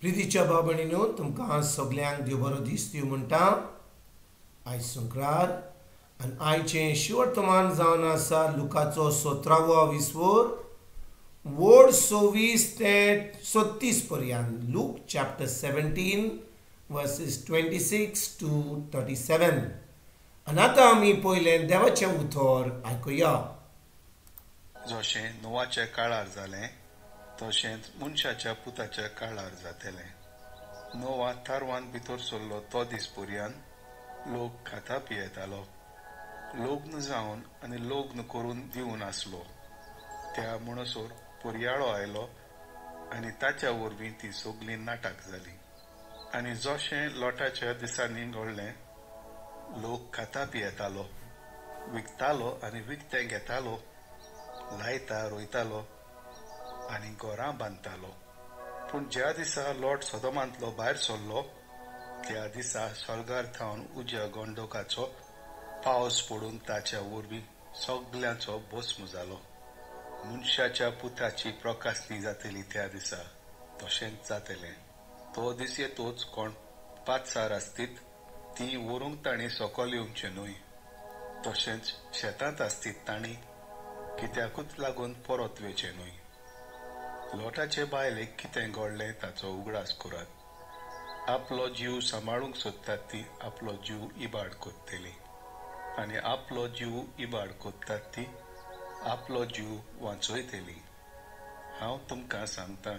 प्रितीच्या बाबणीनो तुमकां सगल्यांक देव बरो दीस दिवं म्हणटा. आयज संक्रार आनी आयचें शिवर्तमान जावन आसा लुकाचो 17वो विसवोर वोड 26 ते 36 पर्यंत. Look chapter 17 versus 26 to 37. आनी आतां आमी पयलें देवाचें उतर आयकुया. जशें नोवाच्या काळार जालें तशेंच मनशाच्या पुताच्या काळार जातलें. नोवा तारवान भितर सरलो तो दीस पर्यंत लोक खाता पियेतालो, लग्न जावन आनी लग्न करून दिवन आसलो. त्या म्हणसर पर्याळो आयलो आनी ताच्या वरवीं ती सगळी नाटक जाली. आनी जशें लोटाच्या दिसांनी घडलें, लोक खाता पियेतालो, विकतालो आनी विकतें घेतालो, लायता रोयतालो आनी घरां बांदतालो. पूण ज्या दिसा लोट सदोमांतलो भायर सरलो त्या दिसा स्वर्गार थावन उज्या गंडोकाचो पावस पडून ताच्या वरवीं सगल्यांचो भस्म जालो. मनशाच्या पुताची प्रकाशनी जातली त्या दिसा तशेंच जातलें. तो दीस येतोच कोण पातसार आसतीत ती व्हरूंक तांणी सकयल येवचें न्हय, तशेंच शेतांत आसतीत तांणी कित्याकूच लागून परत वेचें न्हय. लोटाचे बायलेक कितें घडलें ताचो उगडास करात. आपलो जीव सांबाळूंक सोदतात ती आपलो जीव इबाड कोत्तेली, आनी आपलो जीव इबाड कोत्तात ती आपलो जीव वाचयतली. हांव तुमकां सांगतां,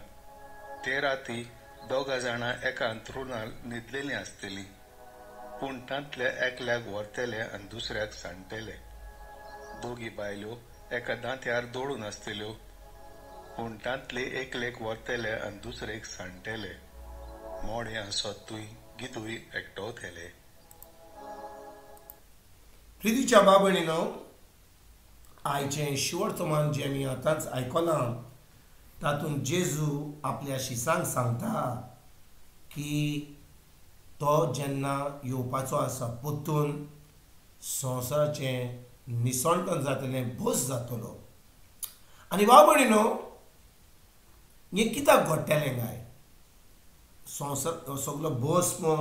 ते राती दोगां जाणां एका अंथरुणार न्हिदलेलीं आसतलीं, पूण तांतल्या एकल्याक व्हरतले आनी दुसऱ्याक सांडटले. दोगी बायल्यो एका दांत्यार दवळून आसतल्यो, पूण तांतले एकलेक व्हरतले आनी दुसरेक सांडटले. मोडे आसतूय गितूय एकटवतले. प्रितीच्या बाबणीनो, आयचें शिवर्तमान जें आमी आतांच आयकलां तातूंत जेजू आपल्या शिसांक सांगता की तो जेन्ना येवपाचो आसा परतून संवसाराचें निसणटण जातलें, भस जातलो. आनी बाबणीनो, हें कित्याक घडटलें काय? संवसार सगलो भस्म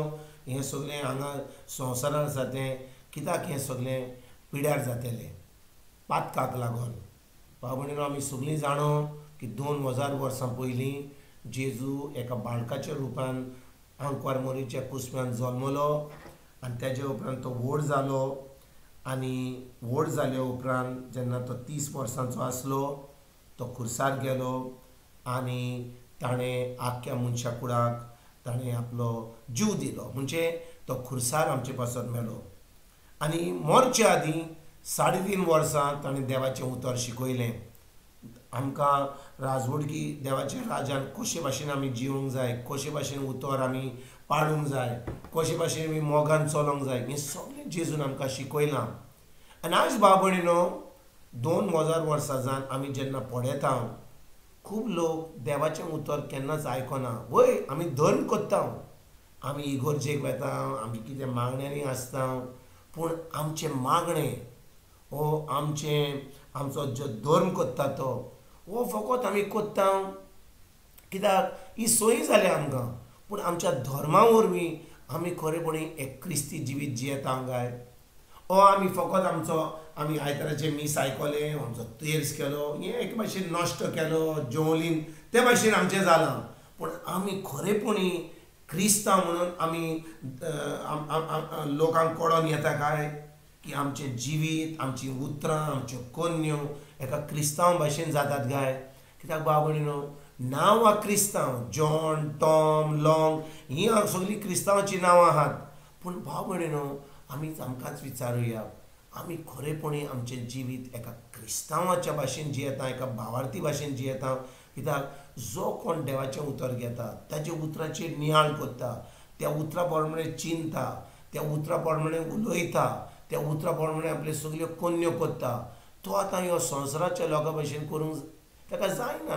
हें सगलें हांगा संवसारान आसा तें कित्याक हें सगलें पिड्यार जातलें? पातकाक लागून. बाबणीनो, आमी सगळीं जाणो की 2000 वर्सां पयलीं जेजू एका बाळकाच्या रुपान आंकवार मोरीच्या कुसम्यान जल्मलो आनी तेजे उपरांत तो व्हड जालो. आनी व्हड जाल्या उपरांत जेन्ना तो 30 वर्सांचो आसलो तो खुर्सार गेलो आनी ताणें आख्ख्या मनशा कुळाक ताणें आपलो जीव दिलो. म्हणजे तो खुर्सार आमचे पासत मेलो. आनी मरच्या आदीं 3.5 वर्सां ताणें देवाचें उतर शिकयलें. आमकां राजवडकी देवाच्या राज्यान कशे भाशेन आमी जिवंक जाय, कशे भाशेन उतर आमी पाळूंक जाय, कशे भाशेन आमी मोगान चलोंक जाय, हें सगळें जेजून आमकां शिकयलां. आनी आज बाबणीनो, 2000 वर्सां जावन आमी जेन्ना पळयता खूब लोक देवाचें उतर केन्नाच आयकना. वय आमी धर्म कोत्ता, आमी इगोर्जेक वेता, आमी कितें मागण्यांनी आसता, पूण आमचें मागणें वो आमचो जो धर्म कोत्ता तो वो फकत आमी कोत्ता कित्याक ही सोयी जाल्या आमकां. पूण आमच्या धर्मा वरवीं आमी खरेपणी एक क्रिस्ती जिवीत जियेता काय? आमी फकत आमी आयताराचे मीस आयकले, आमचो तेर्स केलो, हें एक भाशेन नश्ट केलो, जेवलीन ते भाशेन आमचें जालां. पूण आमी खरेपणी क्रिस्तांव म्हणून आमी लोकांक कळोन येता काय की आमचें जिवीत, आमची उतरां, आमच्यो कन्यो एका क्रिस्तांव भाशेन जातात काय? कित्याक बाबणीनो, नांवां क्रिस्तांव, जॉन, टॉम, लॉंग हीं सगळीं क्रिस्तांवाचीं नांवां आहात. पूण बाबणीनो, आमी आमकांच विचारुया, आमी खरेपणी आमचें जिवीत एका क्रिस्तांवाच्या भाशेन जियेता, एका भावार्थी भाशेन जियेता. कित्याक जो कोण देवाचें उतर घेता, ताच्या उतराचेर नियाळ कोत्ता, त्या उतरा प्रमाणें चिंतता, त्या उतरा प्रमाणें उलयता, त्या उतरा प्रमाणें आपल्यो सगल्यो कन्यो कोत्ता, तो आतां ह्यो संवसाराच्या लोकां भाशेन करूंक ताका जायना,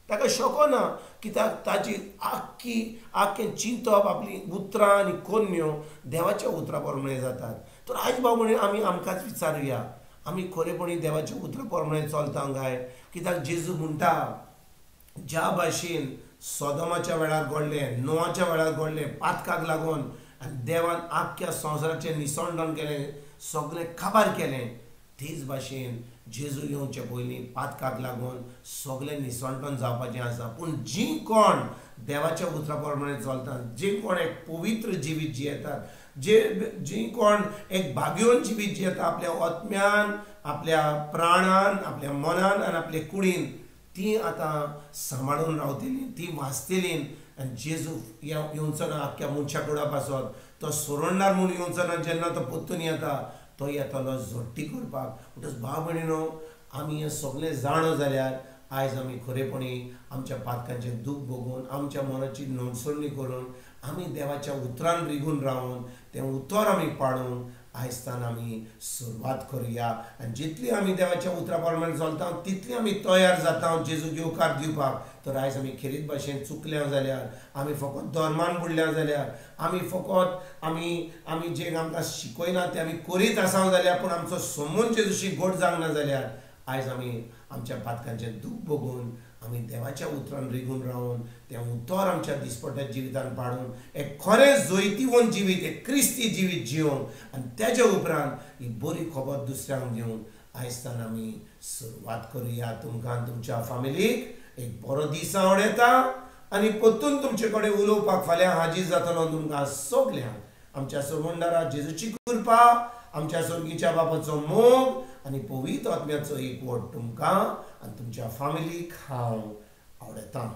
ताका शकोना. कित्याक ताची आख्खें चिंतप, आपली उतरां आनी कन्यो देवाच्या उतरा प्रमाणें जातात. तर आयज बाबडे आमी आमकांच विचारुया, आमी खरेपणी देवाच्या उतरा प्रमाणें चलता काय? कित्याक जेजू म्हणटा, ज्या भाशेन सोदोमाच्या वेळार घडलें, नोआच्या वेळार घडलें, पातकाक लागून, आनी देवान आख्ख्या संवसाराचें निसंडण केलें, सगळें काबार केलें. तेच भाशेन जेजू येवचे पयलीं पातकाक लागून सगळें निसंडण जावपाचें आसा. पूण जीं कोण देवाच्या उतरा प्रमाणे चलतात, जीं कोण एक पवित्र जिवीत जियेतात, जीं कोण एक भाग्यवन जिवीत जियेतात, आपल्या आत्म्यान, आपल्या प्राणान, आपल्या मनान आनी आपल्या कुडीन, तीं आतां सांबाळून रावतलीं, तीं वाचतलीं. आनी जेजू येवचो ना आख्ख्या मनशा कुडा पासत. तो सोडणार म्हूण येवचो ना. जेन्ना तो परतून येता, तो येतलो जोडटी करपाक. म्हणटच भाव भयणीनो, आमी हें सगळें जाणो जाल्यार आयज आमी खरेपणी आमच्या पातकांचें दूख भोगून, आमच्या मनाची नोंदसणी करून, आमी देवाच्या उतरान रिगून रावन, तें उतर आमी पाळून आयजतान आमी सुरवात करुया. आनी जितली आमी देवाच्या उतरा प्रमाणे चलता तितली आमी तयार जाता जेजूक येवकार दिवपाक. तर आयज आमी खेरीत भाशेन चुकल्या जाल्यार, आमी फकत धर्मान बुडल्या जाल्यार, आमी फकत आमी जे आमकां शिकयना तें आमी करीत आसा जाल्यार, पूण आमचो समून जेजूशी गोड जावंक ना जाल्यार आयज आमी आमच्या पातकांचें दूख भोगून, आमी देवाच्या उतरान रिगून रावन, तें उतर आमच्या दिसपट्या जिवितान पाडून एक खरें जैतिवंत जिवीत, एक क्रिस्ती जिवीत जिवंक, आनी तेज्या उपरांत ही बरी खबर दुसऱ्यांक दिवंक आयजतान आमी सुरवात करुया. तुमकां तुमच्या फॅमिलीक एक बरो दीस आवड येता, आनी परतून तुमचे कडेन उलोवपाक फाल्यां हाजीर जातलो तुमकां सगल्यांक. आमच्या सर्वंडारा जेजूची कृपा, आमच्या सर्गीच्या बापाचो मोग आनी पवित्र आत्म्याचो एकवट तुमकां आनी तुमच्या फॅमिलीक हांव आवडयतां.